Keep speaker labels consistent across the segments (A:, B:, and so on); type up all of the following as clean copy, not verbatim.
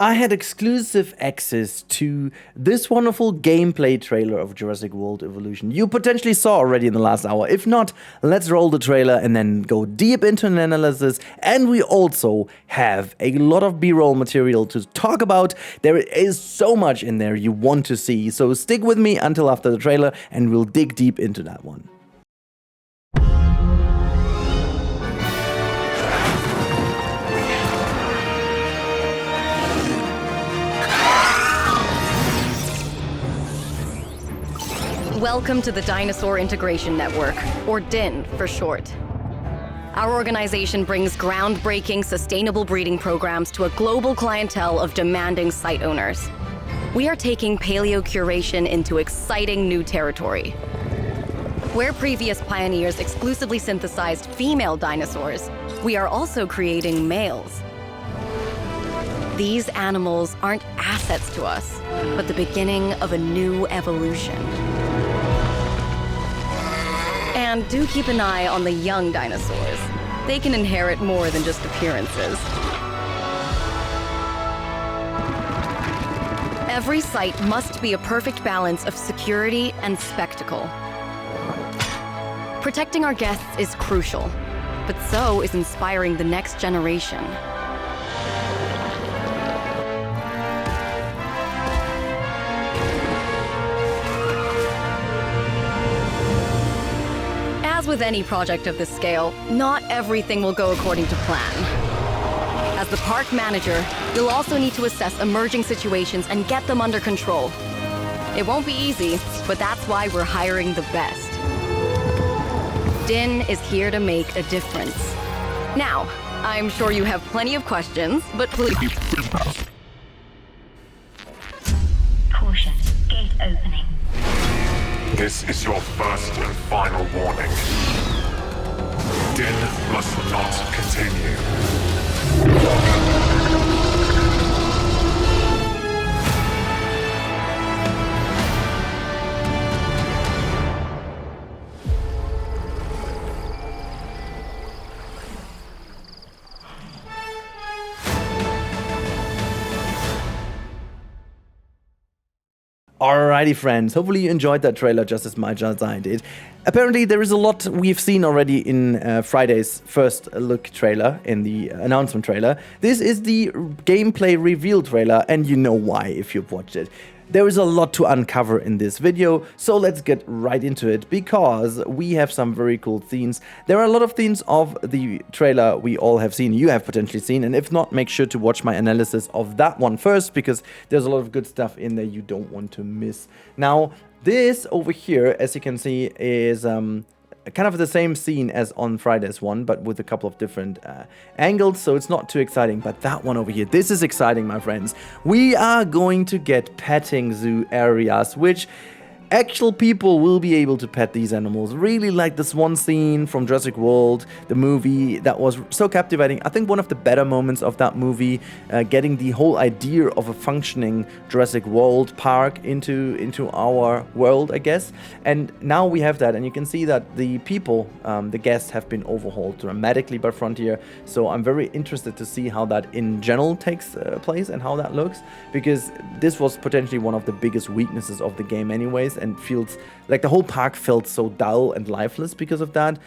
A: I had exclusive access to this wonderful gameplay trailer of Jurassic World Evolution. You potentially saw already in the last hour. If not, let's roll the trailer and then go deep into an analysis. And we also have a lot of B-roll material to talk about. There is so much in there you want to see. So stick with me until after the trailer and we'll dig deep into that one.
B: Welcome to the Dinosaur Integration Network, or DIN for short. Our organization brings groundbreaking, sustainable breeding programs to a global clientele of demanding site owners. We are taking paleo-curation into exciting new territory. Where previous pioneers exclusively synthesized female dinosaurs, we are also creating males. These animals aren't assets to us, but the beginning of a new evolution. And do keep an eye on the young dinosaurs. They can inherit more than just appearances. Every site must be a perfect balance of security and spectacle. Protecting our guests is crucial, but so is inspiring the next generation. As with any project of this scale, not everything will go according to plan. As the park manager, you'll also need to assess emerging situations and get them under control. It won't be easy, but that's why we're hiring the best. DIN is here to make a difference. Now, I'm sure you have plenty of questions, but please...
C: Caution, gate opening.
D: This is your first and final warning. DIN must not continue.
A: Alrighty friends, hopefully you enjoyed that trailer just as much as I did. Apparently there is a lot we've seen already in Friday's first look trailer, in the announcement trailer. This is the gameplay reveal trailer and you know why if you've watched it. There is a lot to uncover in this video, so let's get right into it because we have some very cool scenes. There are a lot of scenes of the trailer we all have seen, you have potentially seen, and if not, make sure to watch my analysis of that one first because there's a lot of good stuff in there you don't want to miss. Now, this over here, as you can see, is kind of the same scene as on Friday's one, but with a couple of different angles, so it's not too exciting. But that one over here, this is exciting, my friends. We are going to get petting zoo areas, which actual people will be able to pet these animals. Really like this one scene from Jurassic World, the movie, that was so captivating. I think one of the better moments of that movie, getting the whole idea of a functioning Jurassic World park into our world, I guess. And now we have that, and you can see that the people, the guests, have been overhauled dramatically by Frontier. So I'm very interested to see how that in general takes place and how that looks, because this was potentially one of the biggest weaknesses of the game anyways, and feels like the whole park felt so dull and lifeless because of that.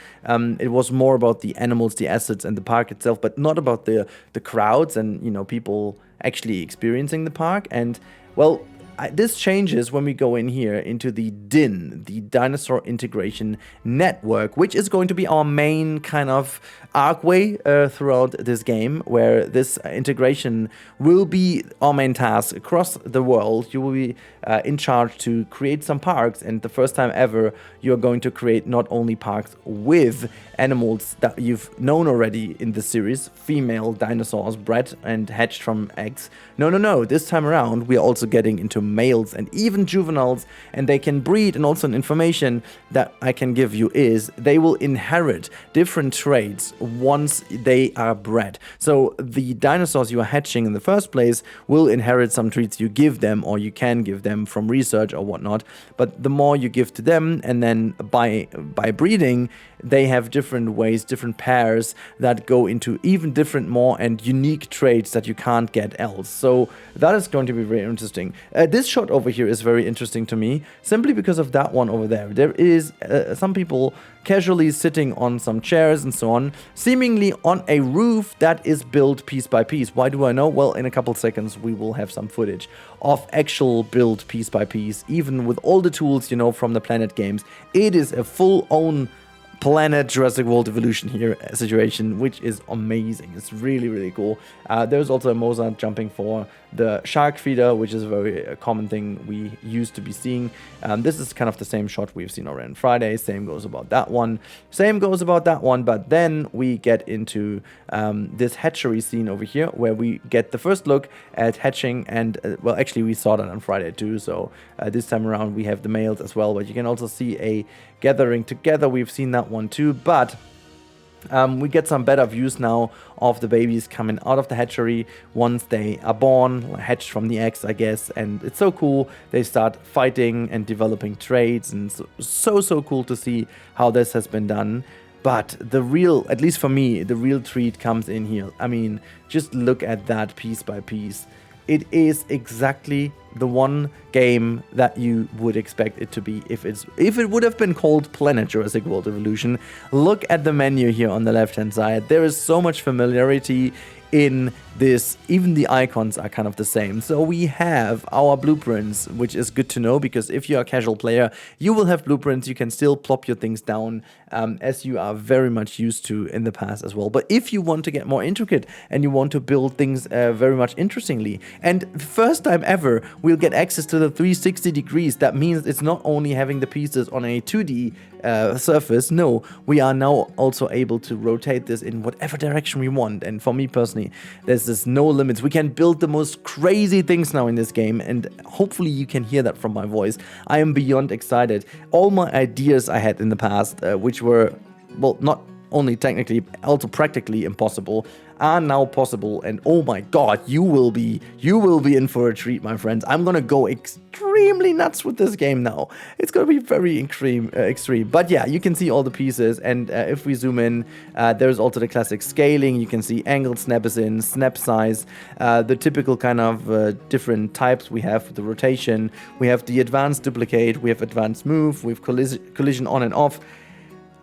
A: It was more about the animals, the assets, and the park itself, but not about the crowds and, you know, people actually experiencing the park. And well, this changes when we go in here into the DIN, the Dinosaur Integration Network, which is going to be our main kind of arcway throughout this game, where this integration will be our main task across the world. You will be in charge to create some parks, and the first time ever, you're going to create not only parks with animals that you've known already in the series, female dinosaurs bred and hatched from eggs. No, this time around, we are also getting into males and even juveniles, and they can breed. And also, an information that I can give you is they will inherit different traits once they are bred. So the dinosaurs you are hatching in the first place will inherit some traits you give them, or you can give them from research or whatnot. But the more you give to them, and then by breeding, they have different ways, different pairs that go into even different, more and unique traits that you can't get else. So that is going to be very interesting. This shot over here is very interesting to me, simply because of that one over there. There is some people casually sitting on some chairs and so on, seemingly on a roof that is built piece by piece. Why do I know? Well, in a couple seconds we will have some footage of actual build piece by piece, even with all the tools, you know, from the Planet games. It is a full-on Planet Jurassic World Evolution here situation, which is amazing. It's really, really cool. There's also a Mozart jumping for the shark feeder, which is a very common thing we used to be seeing. This is kind of the same shot we've seen already on Friday. Same goes about that one. But then we get into this hatchery scene over here, where we get the first look at hatching. And well, actually we saw that on Friday too. So this time around we have the males as well, but you can also see a gathering together. We've seen that one too, but we get some better views now of the babies coming out of the hatchery once they are born, hatched from the eggs, I guess. And it's so cool. They start fighting and developing traits, and so cool to see how this has been done. But the real, at least for me, the real treat comes in here. I mean, just look at that piece by piece. It is exactly the one game that you would expect it to be if it would have been called Planet Jurassic World Evolution. Look at the menu here on the left-hand side. There is so much familiarity in this. Even the icons are kind of the same. So we have our blueprints, which is good to know, because if you're a casual player, you will have blueprints. You can still plop your things down as you are very much used to in the past as well. But if you want to get more intricate and you want to build things very much interestingly, and the first time ever we'll get access to the 360 degrees. That means it's not only having the pieces on a 2D surface. No, we are now also able to rotate this in whatever direction we want. And for me personally, there's just no limits. We can build the most crazy things now in this game, and hopefully you can hear that from my voice. I am beyond excited. All my ideas I had in the past, which were, well, not only technically, also practically impossible, are now possible. And oh my god, you will be in for a treat, my friends. I'm gonna go extremely nuts with this game now. It's gonna be very extreme. But yeah, you can see all the pieces, and if we zoom in, there's also the classic scaling. You can see angled snap is in, snap size, the typical kind of different types we have. The rotation, we have the advanced duplicate, we have advanced move, we have collision on and off.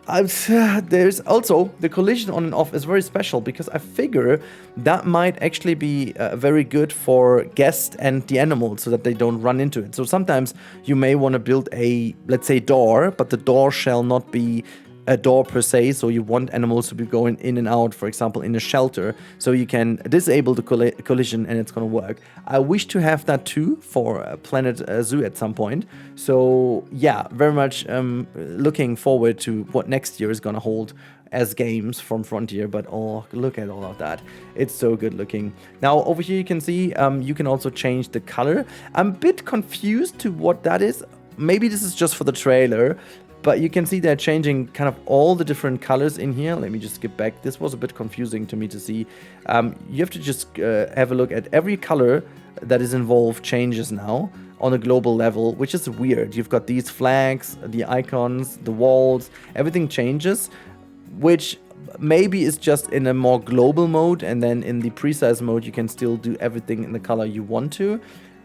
A: There's also the collision on and off is very special, because I figure that might actually be very good for guests and the animals, so that they don't run into it. So sometimes you may want to build a, let's say, door, but the door shall not be a door per se, so you want animals to be going in and out, for example, in a shelter, so you can disable the collision and it's gonna work. I wish to have that too for Planet Zoo at some point. So yeah, very much looking forward to what next year is gonna hold as games from Frontier. But oh, look at all of that. It's so good looking. Now over here you can see you can also change the color. I'm a bit confused to what that is. Maybe this is just for the trailer, but you can see they're changing kind of all the different colors in here. Let me just skip back. This was a bit confusing to me to see. You have to just have a look at every color that is involved changes now on a global level, which is weird. You've got these flags, the icons, the walls, everything changes, which maybe is just in a more global mode, and then in the precise mode you can still do everything in the color you want to.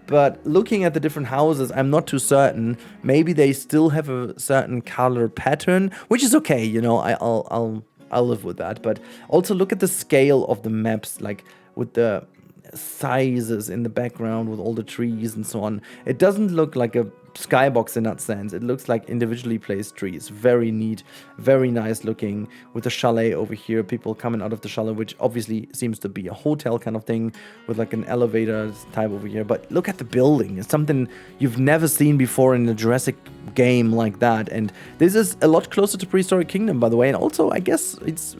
A: But looking at the different houses, I'm not too certain. Maybe they still have a certain color pattern, which is okay, you know, I'll live with that. But also look at the scale of the maps, like with the sizes in the background, with all the trees and so on. It doesn't look like a skybox in that sense. It looks like individually placed trees. Very neat, very nice looking, with the chalet over here, people coming out of the chalet, which obviously seems to be a hotel kind of thing, with like an elevator type over here. But look at the building. It's something you've never seen before in a Jurassic game like that. And this is a lot closer to Prehistoric Kingdom, by the way. And also, I guess it's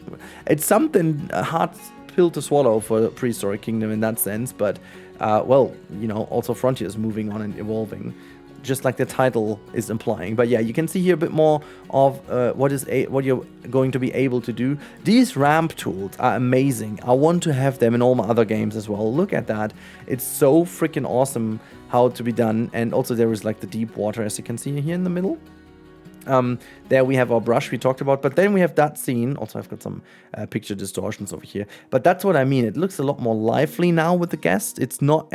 A: something hard pill to swallow for Prehistoric Kingdom in that sense, but well, you know, also Frontier is moving on and evolving, just like the title is implying. But yeah, you can see here a bit more of what you're going to be able to do. These ramp tools are amazing. I want to have them in all my other games as well. Look at that. It's so freaking awesome how to be done. And also there is like the deep water, as you can see here in the middle. There we have our brush we talked about, but then we have that scene. Also, I've got some picture distortions over here, but that's what I mean. It looks a lot more lively now with the guest. It's not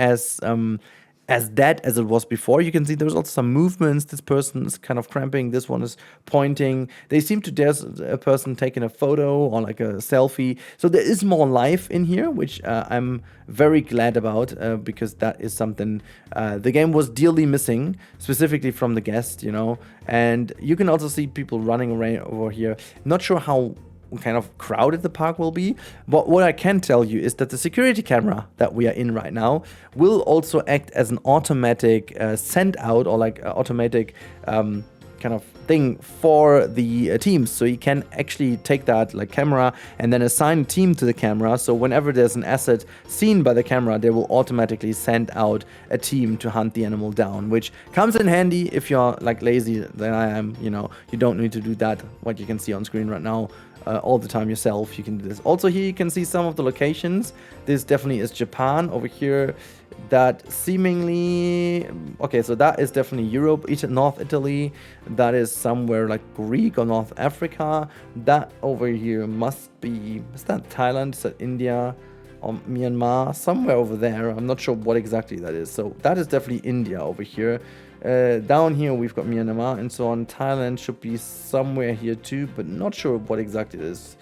A: as dead as it was before. You can see there's also some movements. This person is kind of cramping. This one is pointing. They seem to, there's a person taking a photo or like a selfie. So there is more life in here, which I'm very glad about because that is something the game was dearly missing, specifically from the guest, you know. And you can also see people running around over here. Not sure how kind of crowded the park will be, but what I can tell you is that the security camera that we are in right now will also act as an automatic send out, or like automatic kind of thing for the teams. So you can actually take that like camera and then assign a team to the camera. So whenever there's an asset seen by the camera, they will automatically send out a team to hunt the animal down, which comes in handy if you're like lazy than I am. You know, you don't need to do that, what you can see on screen right now, all the time yourself. You can do this. Also here you can see some of the locations. This definitely is Japan. Over here, that seemingly, okay, so that is definitely Europe, North Italy. That is somewhere like Greek or North Africa. That over here must be, is that Thailand? Is that India or Myanmar? Somewhere over there. I'm not sure what exactly that is. So that is definitely India over here. Down here we've got Myanmar and so on. Thailand should be somewhere here too, but not sure what exactly it is.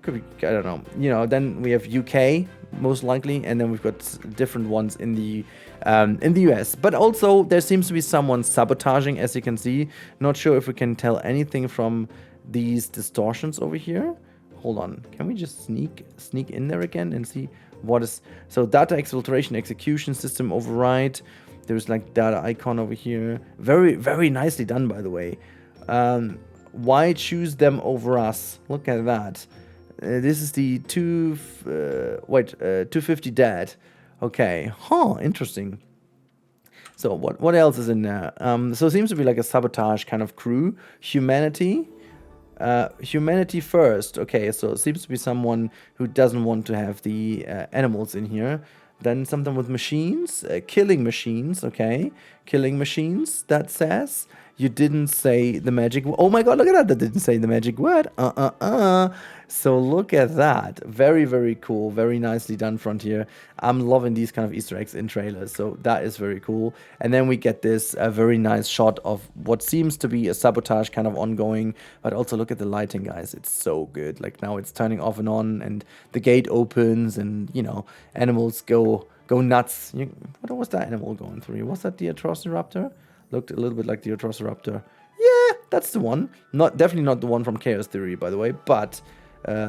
A: Could be, I don't know. You know, then we have UK most likely, and then we've got different ones in the US. But also there seems to be someone sabotaging, as you can see. Not sure if we can tell anything from these distortions over here. Hold on, can we just sneak in there again and see what is? So data exfiltration execution system override. There's like data icon over here. Very, very nicely done, by the way. Why choose them over us? Look at that. This is the 250 dead. Okay. Huh, interesting. So what else is in there? So it seems to be like a sabotage kind of crew. Humanity. Humanity first. Okay, so it seems to be someone who doesn't want to have the animals in here. Then something with machines, killing machines, okay. Killing machines, that says. You didn't say the magic word. Oh my god, look at that. That didn't say the magic word. So look at that. Very, very cool. Very nicely done, Frontier. I'm loving these kind of Easter eggs in trailers. So that is very cool. And then we get this very nice shot of what seems to be a sabotage kind of ongoing. But also look at the lighting, guys. It's so good. Like now it's turning off and on and the gate opens and, you know, animals go nuts. What was that animal going through? Was that the Atrociraptor? Looked a little bit like the Atrociraptor. Yeah, that's the one. Definitely not the one from Chaos Theory, by the way, but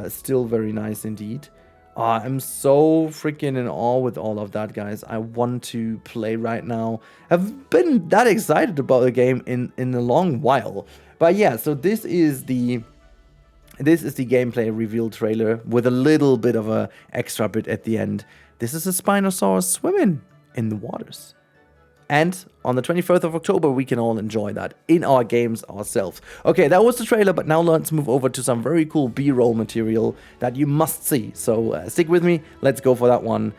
A: still very nice indeed. I'm so freaking in awe with all of that, guys. I want to play right now. I've been that excited about the game in a long while. But yeah, so this is the gameplay reveal trailer with a little bit of a extra bit at the end. This is a Spinosaurus swimming in the waters. And on the 24th of October, we can all enjoy that in our games ourselves. Okay, that was the trailer, but now let's move over to some very cool B-roll material that you must see. So stick with me, let's go for that one.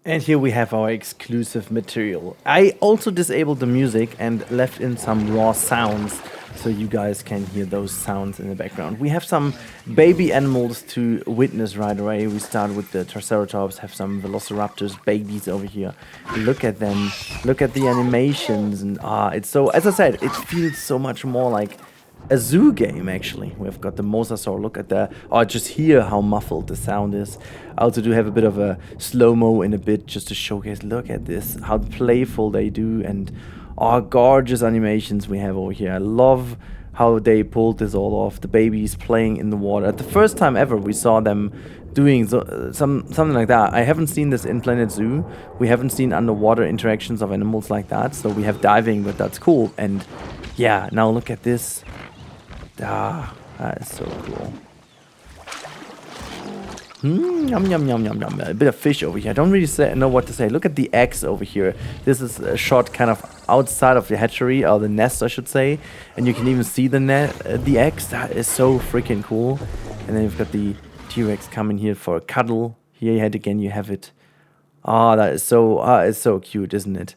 A: And here we have our exclusive material. I also disabled the music and left in some raw sounds, so you guys can hear those sounds in the background. We have some baby animals to witness right away. We start with the Triceratops, have some Velociraptors babies over here. Look at them, look at the animations, and it's so, as I said, it feels so much more like a zoo game, actually. We've got the Mosasaur. Look at that. Just hear how muffled the sound is. I also do have a bit of a slow-mo in a bit just to showcase. Look at this, how playful they do, and gorgeous animations we have over here. I love how they pulled this all off. The babies playing in the water. The first time ever we saw them doing something like that. I haven't seen this in Planet Zoo. We haven't seen underwater interactions of animals like that. So we have diving, but that's cool. And yeah, now look at this. That is so cool. Yum, yum, yum, yum, yum. A bit of fish over here. I don't really know what to say. Look at the eggs over here. This is a shot kind of outside of the hatchery, or the nest, I should say. And you can even see the eggs. That is so freaking cool. And then you've got the T-Rex coming here for a cuddle. Here yet again you have it. Ah, that is it's so cute, isn't it?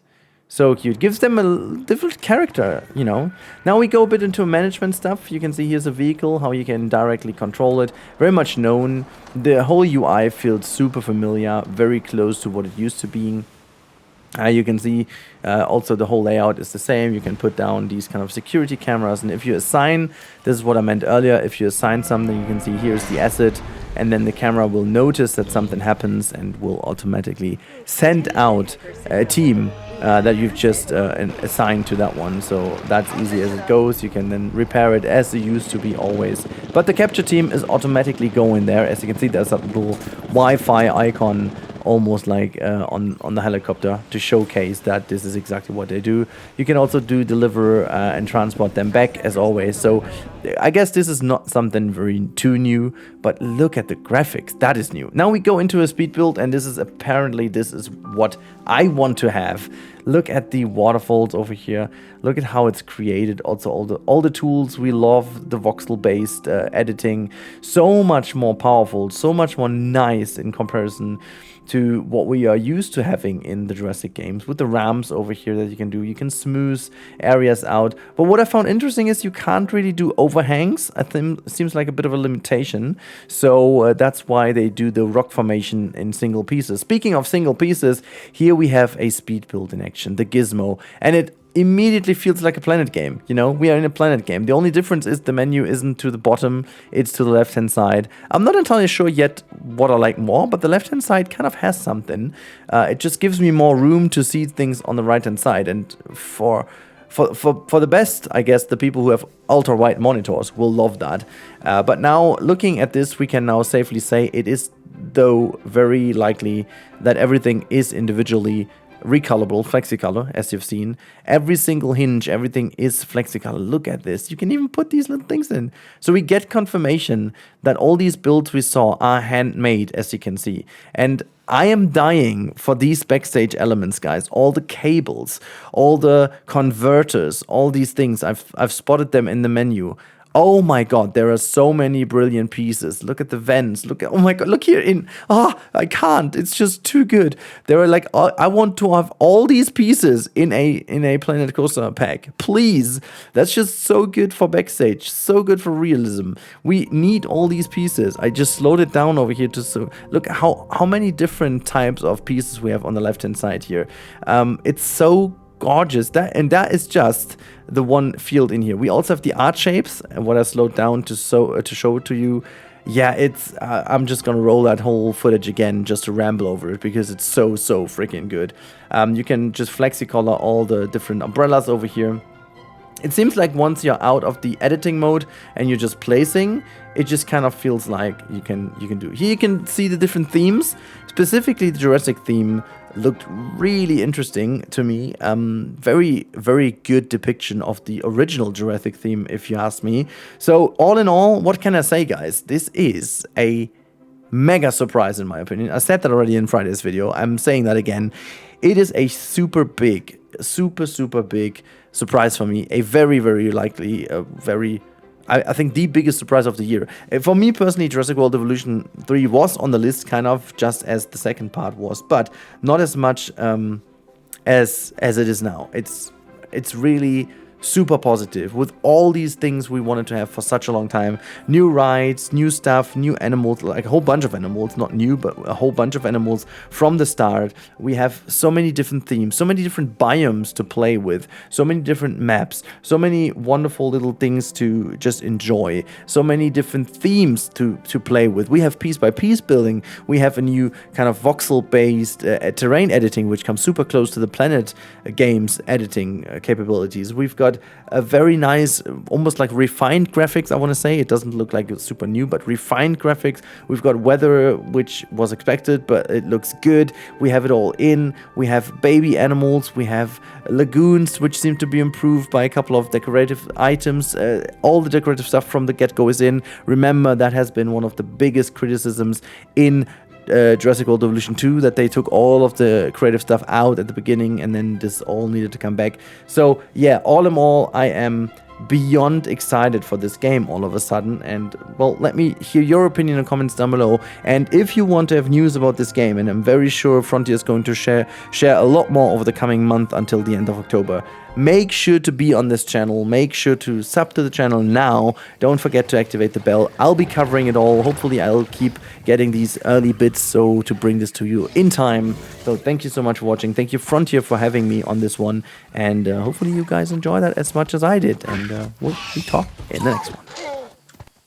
A: So cute. Gives them a different character, you know. Now we go a bit into management stuff. You can see here's a vehicle, how you can directly control it. Very much known. The whole UI feels super familiar, very close to what it used to be. You can see also the whole layout is the same. You can put down these kind of security cameras, and if you assign, this is what I meant earlier, if you assign something, you can see here's the asset, and then the camera will notice that something happens and will automatically send out a team that you've just assigned to that one. So that's easy as it goes. You can then repair it as it used to be always. But the capture team is automatically going there. As you can see, there's a little Wi-Fi icon almost like on the helicopter to showcase that this is exactly what they do. You can also deliver and transport them back as always. So I guess this is not something very too new, but look at the graphics. That is new. Now we go into a speed build, and this is what I want to have. Look at the waterfalls over here. Look at how it's created. Also all the tools we love, the voxel based editing, so much more powerful, so much more nice in comparison to what we are used to having in the Jurassic games. With the ramps over here that you can do, you can smooth areas out. But what I found interesting is you can't really do overhangs. I think it seems like a bit of a limitation. So that's why they do the rock formation in single pieces. Speaking of single pieces, here we have a speed build in action, the Gizmo, and it immediately feels like a Planet game. You know, we are in a Planet game. The only difference is the menu isn't to the bottom, it's to the left hand side. I'm not entirely sure yet what I like more, but the left hand side kind of has something. It just gives me more room to see things on the right hand side, and for the best, I guess the people who have ultra wide monitors will love that. But now looking at this, we can now safely say it is though very likely that everything is individually recolorable, flexicolor, as you've seen. Every single hinge, everything is flexicolor. Look at this. You can even put these little things in. So we get confirmation that all these builds we saw are handmade, as you can see. And I am dying for these backstage elements, guys. All the cables, all the converters, all these things. I've spotted them in the menu. Oh my god, there are so many brilliant pieces. Look at the vents. Look at, oh my god, look here in, I can't. It's just too good. There are like, I want to have all these pieces in a Planet Coaster pack. Please. That's just so good for backstage. So good for realism. We need all these pieces. I just slowed it down over here to so look how many different types of pieces we have on the left hand side here. It's so gorgeous. That is just the one field in here. We also have the art shapes, and what I slowed down to show it to you. Yeah, it's I'm just gonna roll that whole footage again just to ramble over it because it's so freaking good. You can just flexicolor all the different umbrellas over here. It seems like once you're out of the editing mode and you're just placing, it just kind of feels like you can do. Here you can see the different themes. Specifically, the Jurassic theme looked really interesting to me. Very good depiction of the original Jurassic theme, if you ask me. So all in all, what can I say, guys? This is a mega surprise in my opinion. I said that already in Friday's video. I'm saying that again. It is a super big surprise for me. A very likely, I think the biggest surprise of the year. For me personally, Jurassic World Evolution 3 was on the list, kind of, just as the second part was, but not as much as it is now. It's really super positive with all these things we wanted to have for such a long time. New rides, new stuff, new animals, like a whole bunch of animals, not new, but a whole bunch of animals from the start. We have so many different themes, so many different biomes to play with, so many different maps, so many wonderful little things to just enjoy, so many different themes to play with. We have piece by piece building. We have a new kind of voxel based terrain editing, which comes super close to the Planet games editing capabilities. We've got got a very nice, almost like refined graphics, I want to say. It doesn't look like it's super new, but refined graphics. We've got weather, which was expected, but it looks good. We have it all in. We have baby animals. We have lagoons, which seem to be improved by a couple of decorative items. All the decorative stuff from the get-go is in. Remember, that has been one of the biggest criticisms in Jurassic World Evolution 2, that they took all of the creative stuff out at the beginning and then this all needed to come back. So yeah, all in all, I am beyond excited for this game all of a sudden. And well, let me hear your opinion in the comments down below. And if you want to have news about this game, and I'm very sure Frontier is going to share a lot more over the coming month until the end of October, make sure to be on this channel. Make sure to sub to the channel now. Don't forget to activate the bell. I'll be covering it all. Hopefully I'll keep getting these early bits so to bring this to you in time. So thank you so much for watching. Thank you Frontier for having me on this one, and hopefully you guys enjoy that as much as I did, and we'll talk in the next one.